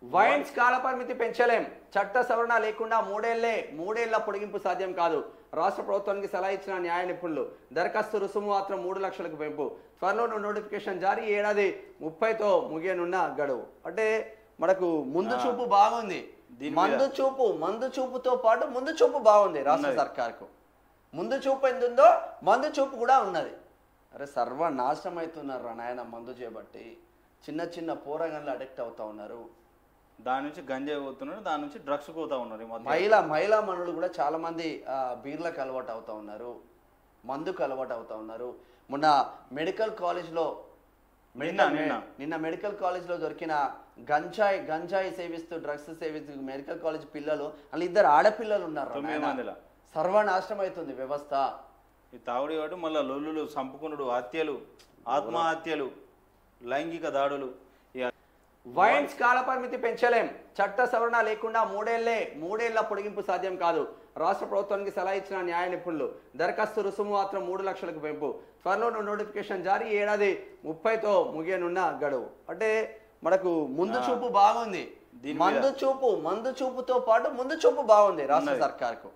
Wines కాల పరిమితి పెంచలేం. చట్ట సవరణ లేకుండా మూడేళ్ల పొడిగింపు సాధ్యం కాదు. రాష్ట్ర ప్రభుత్వానికి సలహా ఇచ్చిన న్యాయ నిపుణులు. దరఖాస్తు రుసుము మాత్రం 3 లక్షలకు పెంపు. త్వరలో నోటిఫికేషన్ జారీ. ఏడాది 30తో ముగియనున్న గడువు. అంటే మనకు ముందు చూపు బాగుంది. మందు చూపుతో పాటు ముందు చూపు బాగుంది రాష్ట్ర సర్కార్కు. ముందు చూపు ఎందుందో మందు చూపు కూడా ఉన్నది. అరే సర్వనాశనం అవుతున్నారు నాయన మందు చేపట్టి. చిన్న పోరగాళ్ళు అడిక్ట్ అవుతా ఉన్నారు. దాని నుంచి గంజాయి పోతున్నారు, దాని నుంచి డ్రగ్స్ పోతా ఉన్నారు. మహిళా మనులు కూడా చాలా మంది బీర్లకు అలవాటు అవుతా ఉన్నారు, మందుకు అలవాటు అవుతా ఉన్నారు. మొన్న మెడికల్ కాలేజ్లో నిన్న మెడికల్ కాలేజ్లో దొరికిన గంజాయి సేవిస్తూ డ్రగ్స్ సేవిస్తూ మెడికల్ కాలేజ్ పిల్లలు వాళ్ళు 2 ఆడపిల్లలు ఉన్నారు. సర్వనాశనం అవుతుంది వ్యవస్థ. ఈ తాగుడి వాడు మళ్ళీ లొల్లులు, సంపుకునుడు, హత్యలు, ఆత్మహత్యలు, లైంగిక దాడులు. వైన్స్ కాల పరిమితి పెంచలేం. చట్ట సవరణ లేకుండా మూడేళ్ల పొడిగింపు సాధ్యం కాదు. రాష్ట్ర ప్రభుత్వానికి సలహా ఇచ్చిన న్యాయ నిపుణులు. దరఖాస్తు రుసుము మాత్రం 3 లక్షలకు పెంపు. త్వరలో నోటిఫికేషన్ జారీ. ఏడాది 30తో ముగియనున్న గడువు. అంటే మనకు ముందు చూపు బాగుంది. మందు చూపుతో పాటు ముందు చూపు బాగుంది రాష్ట్ర సర్కార్కు.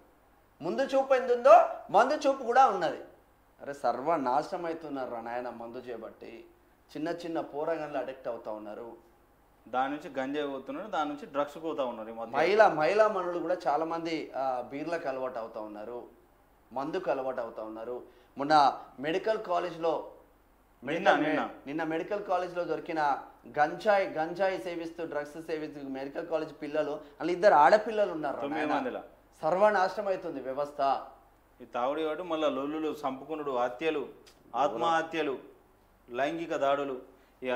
ముందు చూపు ఎందుందో మందు చూపు కూడా ఉన్నది. అరే సర్వనాశనం అవుతున్నారు నాయన మందు చేపట్టి. చిన్న పోరగాళ్ళు అడిక్ట్ అవుతా ఉన్నారు. దాని నుంచి గంజాయి పోతున్నారు, దాని నుంచి డ్రగ్స్ పోతా ఉన్నారు. మహిళా మనులు కూడా చాలా మంది బీర్లకు అలవాటు అవుతా ఉన్నారు, మందుకు అలవాటు అవుతా ఉన్నారు. మొన్న మెడికల్ కాలేజ్లో నిన్న మెడికల్ కాలేజ్లో దొరికిన గంజాయి సేవిస్తూ డ్రగ్స్ సేవిస్తూ మెడికల్ కాలేజ్ పిల్లలు వాళ్ళు 2 ఆడపిల్లలు ఉన్నారు. సర్వనాశనం అవుతుంది వ్యవస్థ. ఈ తాగుడి వాడు మళ్ళీ లొల్లులు, సంపుకునుడు, హత్యలు, ఆత్మహత్యలు, లైంగిక దాడులు.